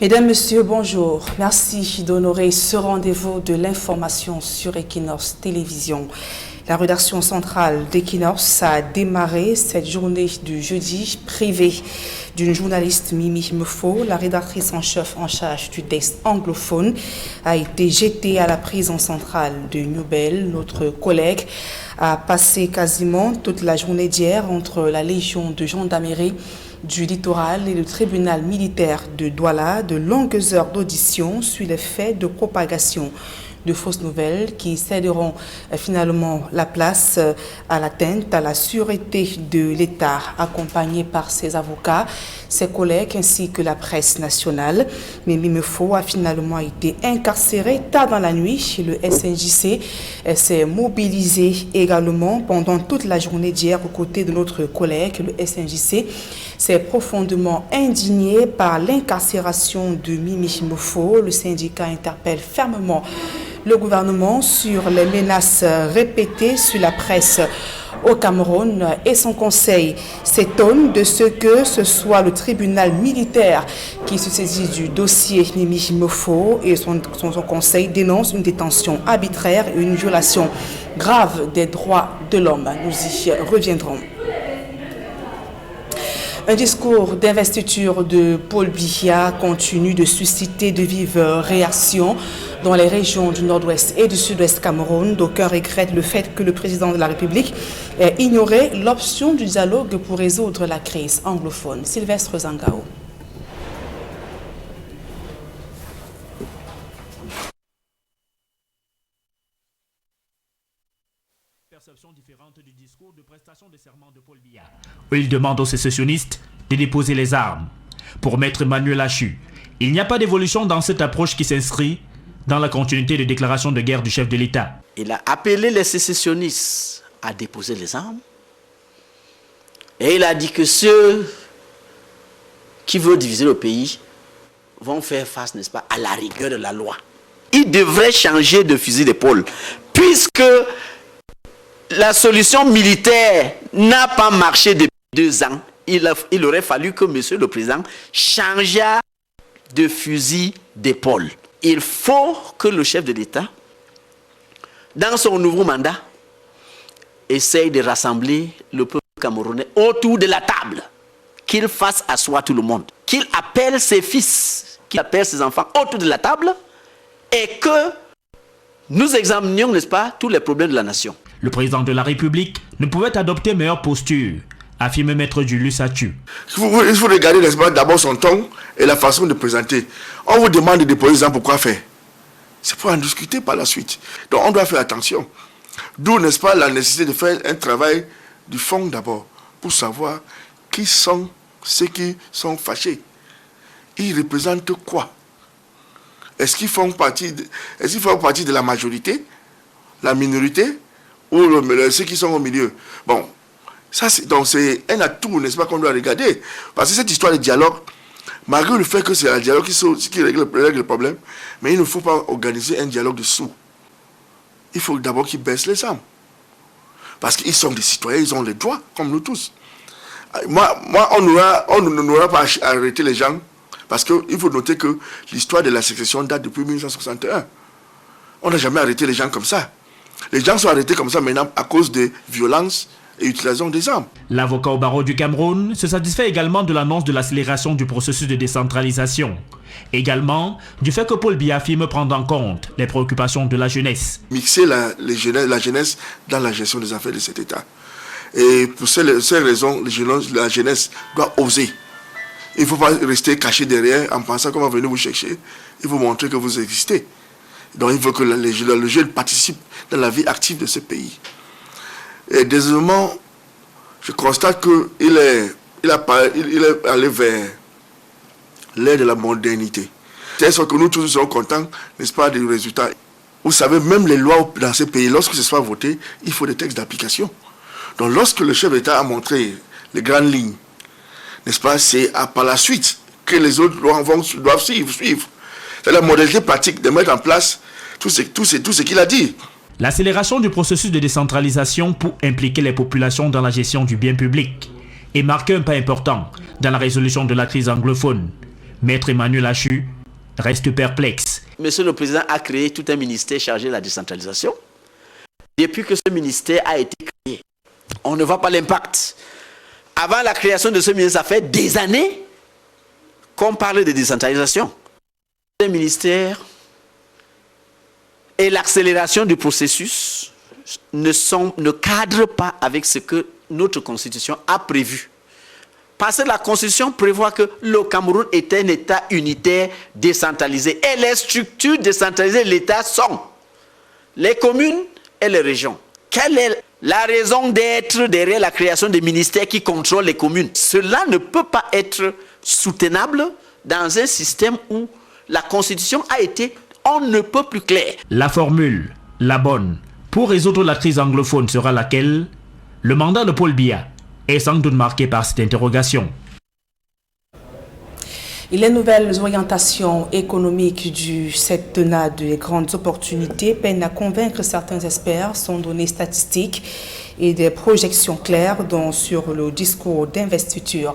Mesdames, Messieurs, bonjour. Merci d'honorer ce rendez-vous de l'information sur Equinox Télévision. La rédaction centrale d'Equinox a démarré cette journée du jeudi privée d'une journaliste Mimi Mefo. La rédactrice en chef en charge du desk anglophone a été jetée à la prison centrale de Newbel. Notre collègue a passé quasiment toute la journée d'hier entre la Légion de gendarmerie du littoral et le tribunal militaire de Douala. De longues heures d'audition sur les faits de propagation de fausses nouvelles qui céderont finalement la place à l'atteinte à la sûreté de l'État, accompagné par ses avocats, ses collègues ainsi que la presse nationale. Mimi Mefo a finalement été incarcéré tard dans la nuit. Le SNJC s'est mobilisé également pendant toute la journée d'hier aux côtés de notre collègue. Le SNJC s'est profondément indigné par l'incarcération de Mimi Mefo. Le syndicat interpelle fermement le gouvernement sur les menaces répétées sur la presse au Cameroun et son conseil s'étonne de ce que ce soit le tribunal militaire qui se saisit du dossier Mimi Mefo et son conseil dénonce une détention arbitraire et une violation grave des droits de l'homme. Nous y reviendrons. Un discours d'investiture de Paul Biya continue de susciter de vives réactions dans les régions du nord-ouest et du sud-ouest Cameroun. D'aucuns regrettent le fait que le président de la République ait ignoré l'option du dialogue pour résoudre la crise anglophone. Sylvestre Zangao. Différente du discours de prestation de serment de Paul Biya, où il demande aux sécessionnistes de déposer les armes. Pour Maître Emmanuel Achu, il n'y a pas d'évolution dans cette approche qui s'inscrit dans la continuité des déclarations de guerre du chef de l'État. Il a appelé les sécessionnistes à déposer les armes et il a dit que ceux qui veulent diviser le pays vont faire face, n'est-ce pas, à la rigueur de la loi. Il devrait changer de fusil d'épaule puisque la solution militaire n'a pas marché depuis 2 ans. Il aurait fallu que monsieur le président changeât de fusil d'épaule. Il faut que le chef de l'État, dans son nouveau mandat, essaye de rassembler le peuple camerounais autour de la table. Qu'il fasse asseoir tout le monde. Qu'il appelle ses fils, qu'il appelle ses enfants autour de la table et que nous examinions, n'est-ce pas, tous les problèmes de la nation. Le président de la République ne pouvait adopter meilleure posture, affirme Maître Julius Achu. Il faut regarder, n'est-ce pas, d'abord son ton et la façon de présenter. On vous demande de déposer les armes, pourquoi faire? C'est pour en discuter par la suite. Donc on doit faire attention. D'où, n'est-ce pas, la nécessité de faire un travail du fond d'abord, pour savoir qui sont ceux qui sont fâchés. Ils représentent quoi? Est-ce qu'ils font partie de la majorité, la minorité, ou ceux qui sont au milieu? Bon, ça c'est un atout, n'est-ce pas, qu'on doit regarder. Parce que cette histoire de dialogue, malgré le fait que c'est un dialogue qui règle le problème, mais il ne faut pas organiser un dialogue de sourds. Il faut d'abord qu'ils baissent les armes. Parce qu'ils sont des citoyens, ils ont les droits, comme nous tous. Moi on n'aura pas arrêté les gens, parce qu'il faut noter que l'histoire de la sécession date depuis 1961. On n'a jamais arrêté les gens comme ça. Les gens sont arrêtés comme ça maintenant à cause des violences et utilisation des armes. L'avocat au barreau du Cameroun se satisfait également de l'annonce de l'accélération du processus de décentralisation. Également du fait que Paul Biya affirme prendre en compte les préoccupations de la jeunesse. Mixer la jeunesse dans la gestion des affaires de cet État. Et pour ces raisons, la jeunesse doit oser. Il ne faut pas rester caché derrière en pensant qu'on va venir vous chercher. Il faut montrer que vous existez. Donc il faut que le jeune participe dans la vie active de ce pays. Et désormais, je constate qu'il est allé vers l'ère de la modernité. C'est-à-dire que nous tous sommes contents, n'est-ce pas, des résultats. Vous savez, même les lois dans ce pays, lorsque ce soit voté, il faut des textes d'application. Donc lorsque le chef d'État a montré les grandes lignes, n'est-ce pas, c'est par la suite que les autres doivent suivre. C'est la modalité pratique de mettre en place tout ce qu'il a dit. L'accélération du processus de décentralisation pour impliquer les populations dans la gestion du bien public et marquer un pas important dans la résolution de la crise anglophone. Maître Emmanuel Achu reste perplexe. Monsieur le Président a créé tout un ministère chargé de la décentralisation. Depuis que ce ministère a été créé, on ne voit pas l'impact. Avant la création de ce ministère, ça fait des années qu'on parle de décentralisation. Le ministère et l'accélération du processus ne cadrent pas avec ce que notre Constitution a prévu. Parce que la Constitution prévoit que le Cameroun est un État unitaire décentralisé. Et les structures décentralisées de l'État sont les communes et les régions. Quelle est la raison d'être derrière la création des ministères qui contrôlent les communes? Cela ne peut pas être soutenable dans un système où la Constitution a été on ne peut plus clair. La formule, la bonne, pour résoudre la crise anglophone sera laquelle? Le mandat de Paul Biya est sans doute marqué par cette interrogation. Et les nouvelles orientations économiques du septennat des grandes opportunités peinent à convaincre certains experts sans données statistiques et des projections claires dont sur le discours d'investiture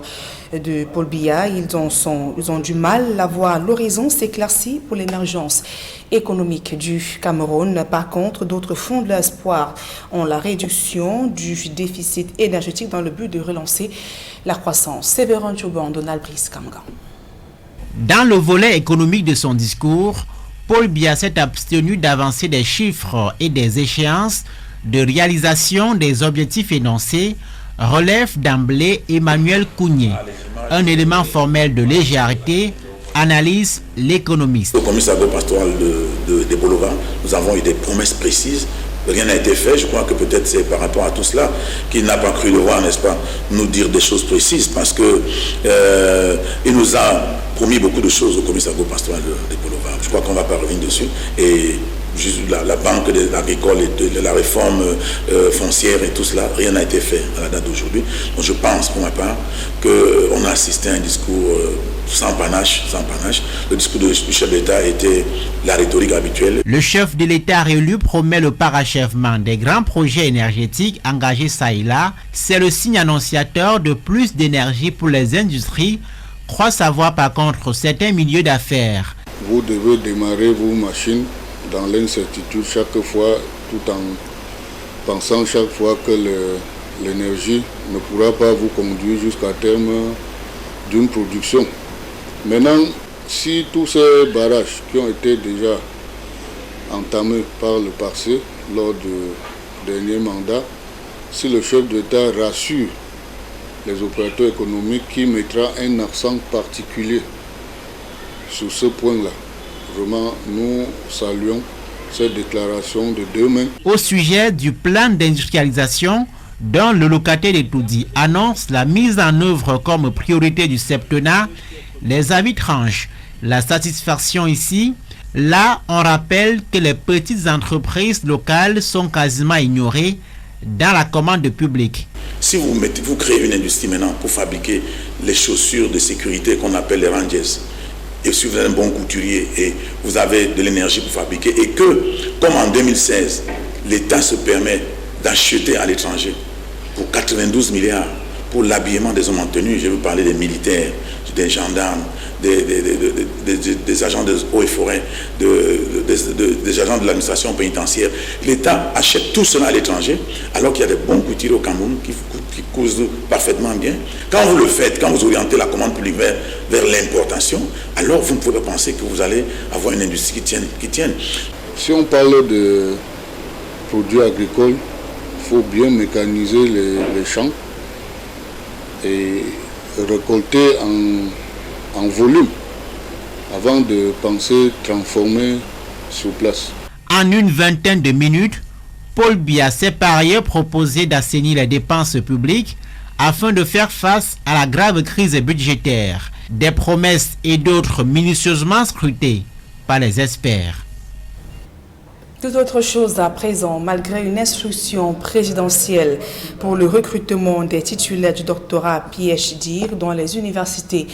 de Paul Biya. Ils ont du mal à voir l'horizon s'éclaircir pour l'émergence économique du Cameroun. Par contre, d'autres font de l'espoir en la réduction du déficit énergétique dans le but de relancer la croissance. Séverin Chouban, Donald Brice Kamgan. Dans le volet économique de son discours, Paul Biya s'est abstenu d'avancer des chiffres et des échéances de réalisation des objectifs énoncés, relève d'emblée Emmanuel Kounié. Un élément formel de légèreté, analyse l'économiste. Au commissaire pastoral de Bolova, nous avons eu des promesses précises. Rien n'a été fait. Je crois que peut-être c'est par rapport à tout cela qu'il n'a pas cru devoir, n'est-ce pas, nous dire des choses précises, parce que il nous a promis beaucoup de choses au commissaire pastoral de Bolova. Je crois qu'on ne va pas revenir dessus. Et juste la banque agricole et la réforme foncière et tout cela, rien n'a été fait à la date d'aujourd'hui. Donc je pense pour ma part qu'on a assisté à un discours sans panache. Le discours du chef d'État était la rhétorique habituelle. Le chef de l'État réélu promet le parachèvement des grands projets énergétiques engagés ça et là. C'est le signe annonciateur de plus d'énergie pour les industries, croit savoir par contre certains milieux d'affaires. Vous devez démarrer vos machines dans l'incertitude chaque fois, tout en pensant chaque fois que l'énergie ne pourra pas vous conduire jusqu'à terme d'une production. Maintenant, si tous ces barrages qui ont été déjà entamés par le passé lors du dernier mandat, si le chef d'État rassure les opérateurs économiques qui mettra un accent particulier sur ce point-là, vraiment, nous saluons cette déclaration de demain. Au sujet du plan d'industrialisation, dont le locataire d'Etoudi annonce la mise en œuvre comme priorité du septennat, les avis tranchent. La satisfaction ici, là, on rappelle que les petites entreprises locales sont quasiment ignorées dans la commande publique. Si vous créez une industrie maintenant pour fabriquer les chaussures de sécurité qu'on appelle les Rangers, et si vous êtes un bon couturier et vous avez de l'énergie pour fabriquer, et que, comme en 2016, l'État se permet d'acheter à l'étranger pour 92 milliards pour l'habillement des hommes en tenue, je veux parler des militaires, des gendarmes, des agents de eaux et forêts, des agents de l'administration pénitentiaire. L'État achète tout cela à l'étranger, alors qu'il y a des bons couturiers au Cameroun qui cousent parfaitement bien. Quand vous le faites, quand vous orientez la commande publique vers l'importation, alors vous ne pouvez pas penser que vous allez avoir une industrie qui tienne. Si on parle de produits agricoles, il faut bien mécaniser les champs et récolter en volume avant de penser transformer sur place. En une vingtaine de minutes, Paul Biya s'est par ailleurs proposé d'assainir les dépenses publiques afin de faire face à la grave crise budgétaire. Des promesses et d'autres minutieusement scrutées par les experts. Tout autre chose à présent, malgré une instruction présidentielle pour le recrutement des titulaires du doctorat PhD dans les universités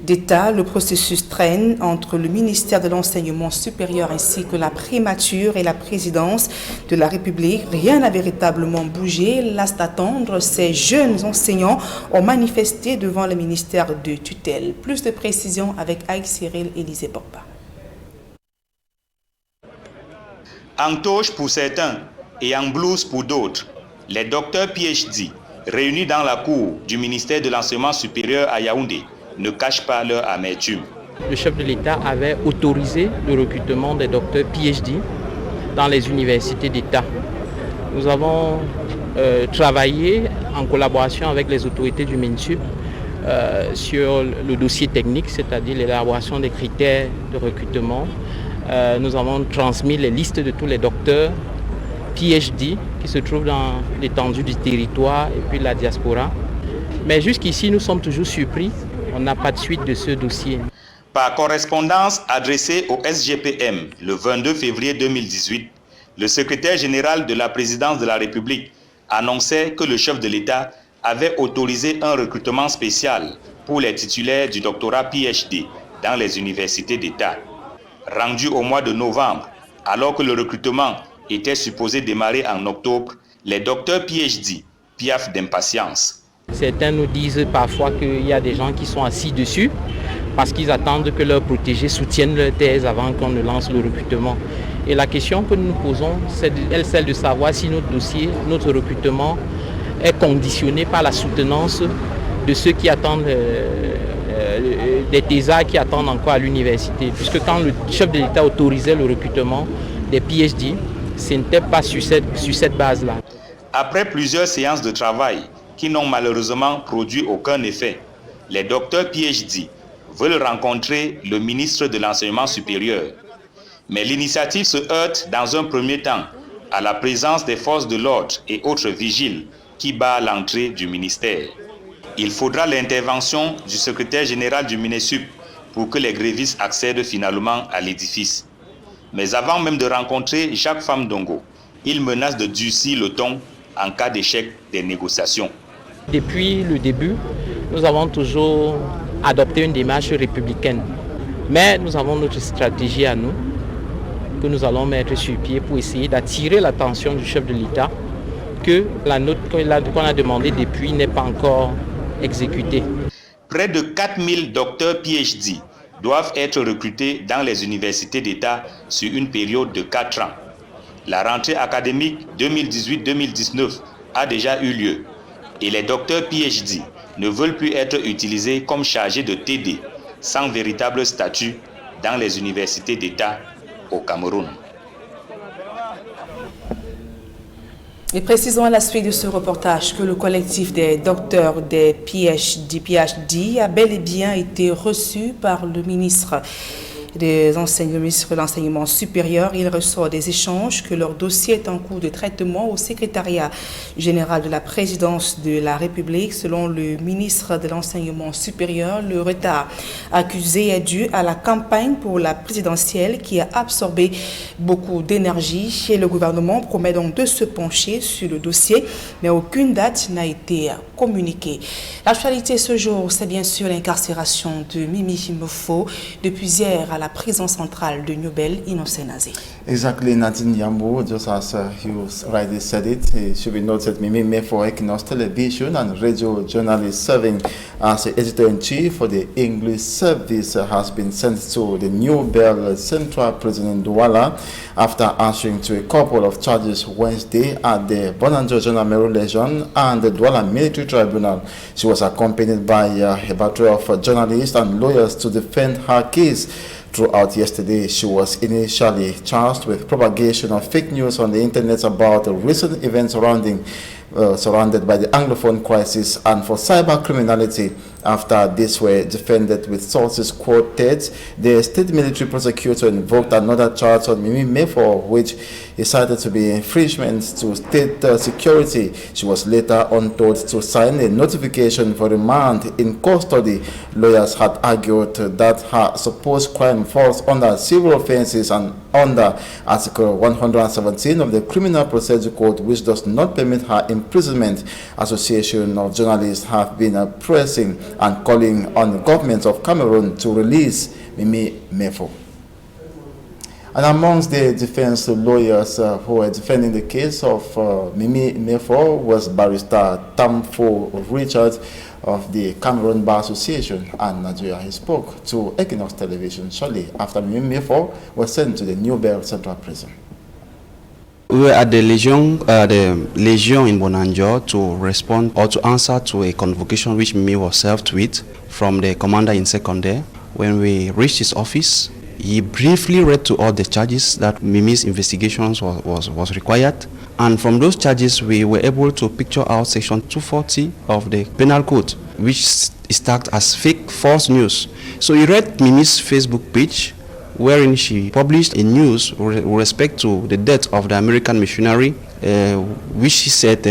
d'État. Le processus traîne entre le ministère de l'Enseignement supérieur ainsi que la primature et la présidence de la République. Rien n'a véritablement bougé. Lasse d'attendre, ces jeunes enseignants ont manifesté devant le ministère de tutelle. Plus de précisions avec Aïk Cyril Élisée Borba. En toge pour certains et en blouse pour d'autres, les docteurs PhD réunis dans la cour du ministère de l'Enseignement supérieur à Yaoundé ne cachent pas leur amertume. Le chef de l'État avait autorisé le recrutement des docteurs PhD dans les universités d'État. Nous avons travaillé en collaboration avec les autorités du MINSUP sur le dossier technique, c'est-à-dire l'élaboration des critères de recrutement. Nous avons transmis les listes de tous les docteurs PhD qui se trouvent dans l'étendue du territoire et puis la diaspora. Mais jusqu'ici, nous sommes toujours surpris. On n'a pas de suite de ce dossier. Par correspondance adressée au SGPM le 22 février 2018, le secrétaire général de la présidence de la République annonçait que le chef de l'État avait autorisé un recrutement spécial pour les titulaires du doctorat PhD dans les universités d'État. Rendu au mois de novembre, alors que le recrutement était supposé démarrer en octobre, les docteurs PhD piaffent d'impatience. Certains nous disent parfois qu'il y a des gens qui sont assis dessus parce qu'ils attendent que leurs protégés soutiennent leur thèse avant qu'on ne lance le recrutement. Et la question que nous nous posons, c'est celle de savoir si notre dossier, notre recrutement est conditionné par la soutenance de ceux qui attendent des thésards qui attendent encore à l'université. Puisque quand le chef de l'État autorisait le recrutement des PhD, ce n'était pas sur cette base-là. Après plusieurs séances de travail qui n'ont malheureusement produit aucun effet, les docteurs PhD veulent rencontrer le ministre de l'Enseignement supérieur. Mais l'initiative se heurte dans un premier temps à la présence des forces de l'ordre et autres vigiles qui barrent l'entrée du ministère. Il faudra l'intervention du secrétaire général du MINESUP pour que les grévistes accèdent finalement à l'édifice. Mais avant même de rencontrer Jacques Famdongo, il menace de durcir le ton en cas d'échec des négociations. Depuis le début, nous avons toujours adopté une démarche républicaine. Mais nous avons notre stratégie à nous, que nous allons mettre sur pied pour essayer d'attirer l'attention du chef de l'État que la note qu'on a demandée depuis n'est pas encore exécutée. Près de 4000 docteurs PhD doivent être recrutés dans les universités d'État sur une période de 4 ans. La rentrée académique 2018-2019 a déjà eu lieu et les docteurs PhD ne veulent plus être utilisés comme chargés de TD sans véritable statut dans les universités d'État au Cameroun. Et précisons à la suite de ce reportage que le collectif des docteurs des PhD a bel et bien été reçu par le ministre de l'Enseignement supérieur. Il ressort des échanges que leur dossier est en cours de traitement au secrétariat général de la présidence de la République. Selon le ministre de l'Enseignement supérieur, le retard accusé est dû à la campagne pour la présidentielle qui a absorbé beaucoup d'énergie et le gouvernement promet donc de se pencher sur le dossier, mais aucune date n'a été communiquée. L'actualité ce jour, c'est bien sûr l'incarcération de Mimi Mofo depuis hier à la prison centrale de Newbel, Innocent Nazé. Exactly, Nadine Yambo, just as you rightly said it, it should be noted Mimi Mofo, Equinox Television and radio journalist serving as the editor-in-chief for the English service, has been sent to the Newbel Central Prison in Douala after answering to a couple of charges Wednesday at the Bonanjo General Meru Legion and the Douala Military Tribunal. She was accompanied by a battery of journalists and lawyers to defend her case. Throughout yesterday, she was initially charged with propagation of fake news on the internet about the recent events surrounded by the Anglophone crisis and for cyber criminality. After these were defended with sources quoted, the state military prosecutor invoked another charge on Mimi Mefo, which is cited to be infringements to state security. She was later on told to sign a notification for remand in custody. Lawyers had argued that her supposed crime falls under civil offences and under Article 117 of the Criminal Procedure Code, which does not permit her imprisonment. Association of journalists have been pressing and calling on the government of Cameroon to release Mimi Mefo. And amongst the defense lawyers who were defending the case of Mimi Mefo was barrister Tamfo Richard of the Cameroon Bar Association and Nigeria. He spoke to Equinox Television shortly after Mimi Mefo was sent to the New Bell Central Prison. We were at the Legion in Bonanjo to respond or to answer to a convocation which Mimi was served with from the commander in second there. When we reached his office, he briefly read to all the charges that Mimi's investigations was required. And from those charges, we were able to picture out section 240 of the Penal Code, which is tagged as fake, false news. So he read Mimi's Facebook page, wherein she published a news with respect to the death of the American missionary, which she said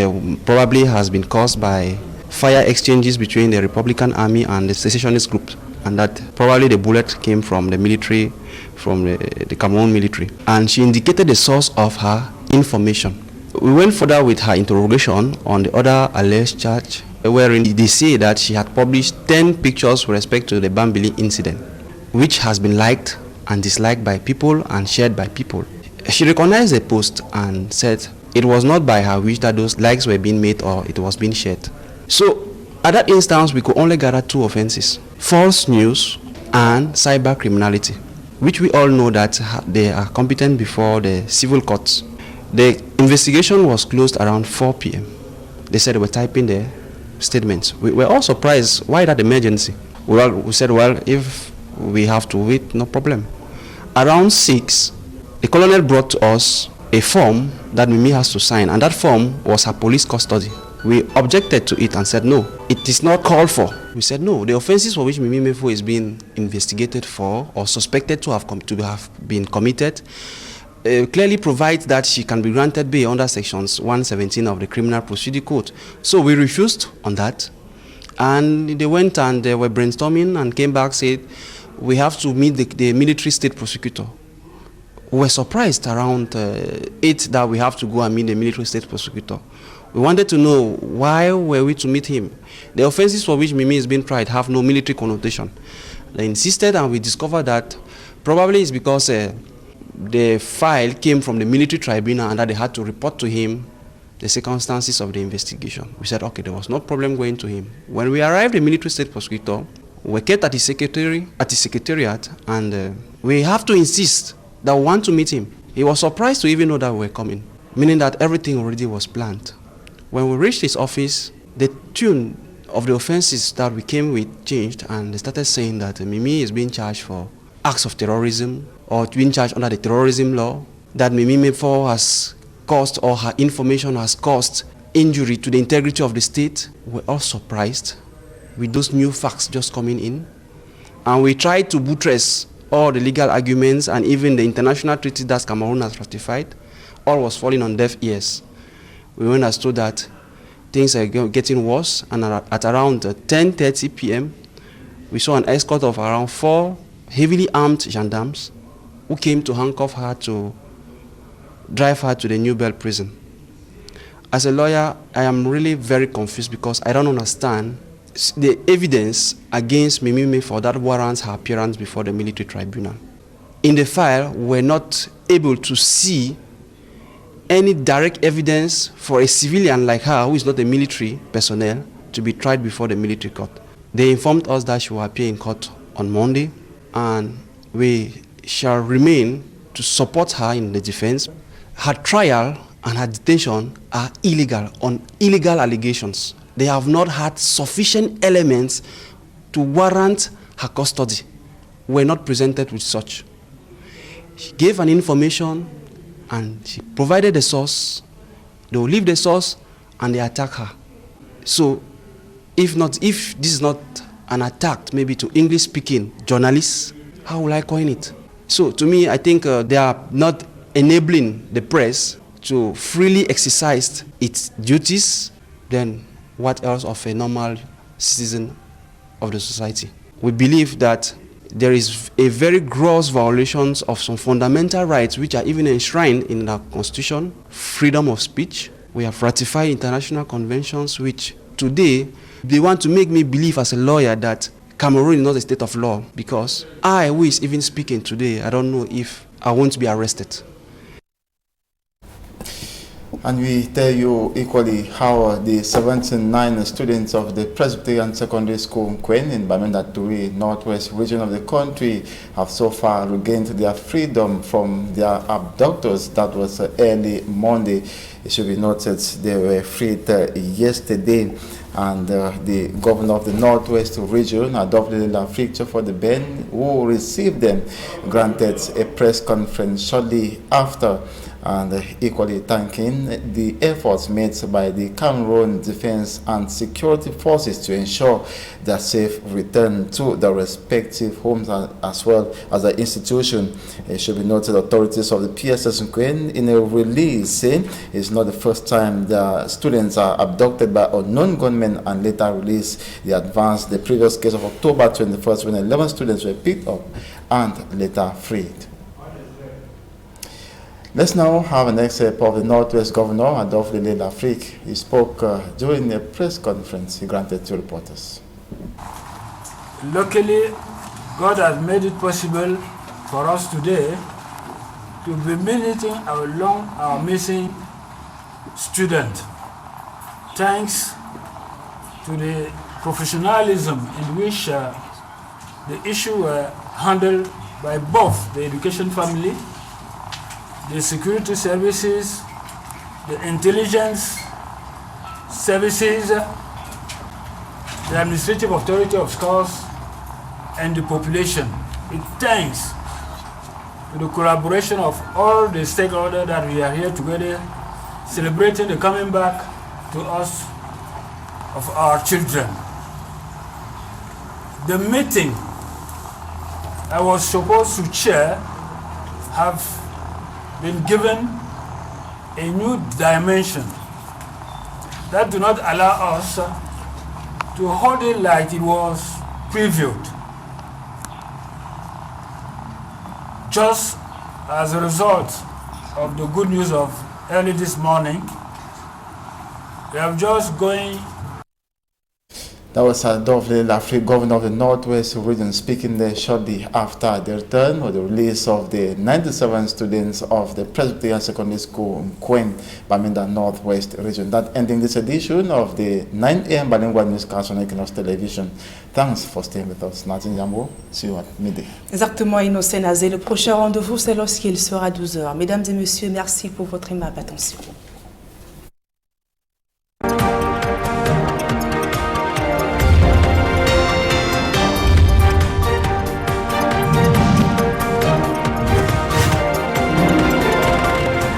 probably has been caused by fire exchanges between the Republican Army and the secessionist group, and that probably the bullet came from the military, from the Cameroon military. And she indicated the source of her information. We went further with her interrogation on the other alleged charge, wherein they say that she had published 10 pictures with respect to the Bambili incident, which has been liked and disliked by people and shared by people. She recognized the post and said it was not by her wish that those likes were being made or it was being shared. So at that instance, we could only gather 2 offenses: false news and cyber criminality, which we all know that they are competent before the civil courts. The investigation was closed around 4 p.m. They said they were typing their statements. We were all surprised. Why that emergency? We said, well, if we have to wait, no problem. Around 6, the colonel brought to us a form that Mimi has to sign, and that form was her police custody. We objected to it and said, no, it is not called for. We said, no, the offenses for which Mimi Mefo is being investigated for or suspected to have been committed clearly provides that she can be granted bail under sections 117 of the Criminal Procedure Code. So we refused on that. And they went and they were brainstorming and came back, said, we have to meet the military state prosecutor. We were surprised around 8 that we have to go and meet the military state prosecutor. We wanted to know why were we to meet him. The offenses for which Mimi is being tried have no military connotation. They insisted, and we discovered that probably it's because the file came from the military tribunal and that they had to report to him the circumstances of the investigation. We said, okay, there was no problem going to him. When we arrived, the military state prosecutor, we were kept at his secretariat, and we have to insist that we want to meet him. He was surprised to even know that we were coming, meaning that everything already was planned. When we reached his office, the tune of the offenses that we came with changed, and they started saying that Mimi is being charged for acts of terrorism or being charged under the terrorism law, that Mimi Mefo has caused, or her information has caused, injury to the integrity of the state. We're all surprised with those new facts just coming in. And we tried to buttress all the legal arguments and even the international treaties that Cameroon has ratified. All was falling on deaf ears. We were understood that things are getting worse, and at around 10:30 p.m., we saw an escort of around 4 heavily armed gendarmes who came to handcuff her to drive her to the New Bell prison. As a lawyer, I am really very confused because I don't understand the evidence against Mimi Mefo that warrants her appearance before the military tribunal. In the file, we're not able to see any direct evidence for a civilian like her, who is not a military personnel, to be tried before the military court. They informed us that she will appear in court on Monday, and we shall remain to support her in the defense. Her trial and her detention are illegal on illegal allegations. They have not had sufficient elements to warrant her custody. We're not presented with such. She gave an information and she provided the source. They will leave the source and they attack her. So if this is not an attack maybe to English-speaking journalists, how will I coin it? So to me, I think there are not enabling the press to freely exercise its duties, then what else of a normal citizen of the society? We believe that there is a very gross violations of some fundamental rights which are even enshrined in our constitution. Freedom of speech. We have ratified international conventions which today they want to make me believe as a lawyer that Cameroon is not a state of law, because I, who is even speaking today, I don't know if I won't be arrested. And we tell you equally how the 79 students of the Presbyterian Secondary School Nkwen in Bamenda-Turi, northwest region of the country, have so far regained their freedom from their abductors. That was early Monday. It should be noted they were freed yesterday. And the governor of the northwest region, Adolphe Lafrique for the Ben, who received them, granted a press conference shortly after, and equally thanking the efforts made by the Cameroon Defense and Security Forces to ensure their safe return to their respective homes as well as the institution. It should be noted authorities of the PSS Nkwen in a release saying it's not the first time the students are abducted by unknown gunmen and later released. They advanced the previous case of October 21st when 11 students were picked up and later freed. Let's now have an excerpt of the Northwest Governor, Adolphe Lafrique. He spoke during a press conference he granted to reporters. Luckily, God has made it possible for us today to be visiting our missing student. Thanks to the professionalism in which the issue were handled by both the education family, the security services, the intelligence services, the administrative authority of schools, and the population. It thanks to the collaboration of all the stakeholders that we are here together celebrating the coming back to us of our children. The meeting I was supposed to chair have been given a new dimension that do not allow us to hold it like it was previewed. Just as a result of the good news of early this morning, we are just going. That was Adolphe Lafrique, governor of the Northwest region, speaking there shortly after the return or the release of the 97 students of the Presbyterian Secondary School in Nkwen, Bamenda Northwest region. That ending this edition of the 9 a.m. bilingual newscast on Equinox Television. Thanks for staying with us. Nathan Yambo, see you at midday. Exactement, Innocent Nazé. Le prochain rendez-vous, c'est lorsqu'il sera 12h. Mesdames et messieurs, merci pour votre aimable attention.